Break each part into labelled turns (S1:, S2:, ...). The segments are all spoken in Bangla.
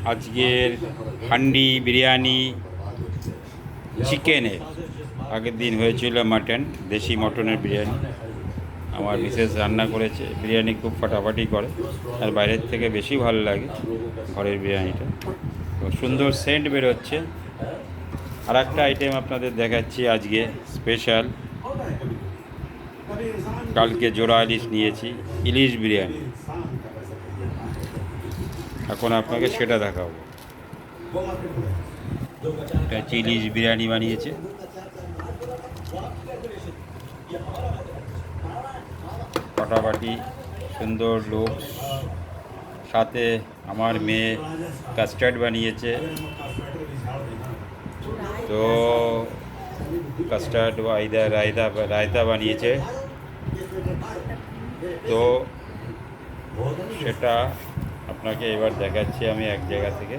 S1: আজকের হান্ডি বিরিয়ানি চিকেনের, আগের দিন হয়েছিল মাটন, দেশি মটনের বিরিয়ানি। আমার মিসেস রান্না করেছে, বিরিয়ানি খুব ফাটাফাটি করে, আর বাইরের থেকে বেশি ভালো লাগে ঘরের বিরিয়ানিটা। তো সুন্দর সেন্ট বেরোচ্ছে। আর একটা আইটেম আপনাদের দেখাচ্ছি আজকে স্পেশাল। কালকে জোড়া ইলিশ নিয়েছি, ইলিশ বিরিয়ানি। এখন আপনাকে সেটা দেখাবো। এটা হচ্ছে ইলিশ বিরিয়ানি বানিয়েছে। ফাটাফাটি সুন্দর লুক, সাথে আমার মেয়ে কাস্টার্ড বানিয়েছে। তো কাস্টার্ড রায়তা বানিয়েছে। তো সেটা আপনাকে এবার দেখাচ্ছি আমি এক জায়গা থেকে।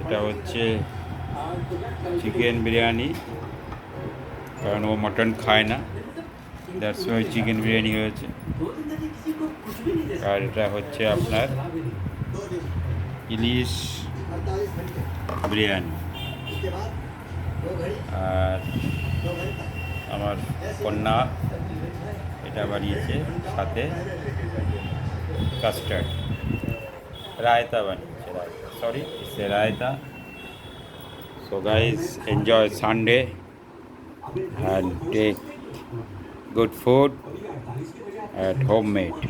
S1: এটা হচ্ছে চিকেন বিরিয়ানি, কারণ ও মটন খায় না, দ্যাটস ওয়াই চিকেন বিরিয়ানি হয়েছে। আর এটা হচ্ছে আপনার ইলিশ বিরিয়ানি। আর আমার কন্যা এটা বানিয়েছে, সাথে কাস্টার্ড রায়তা বানিয়েছে, raita. So guys, enjoy Sunday and take good food at homemade.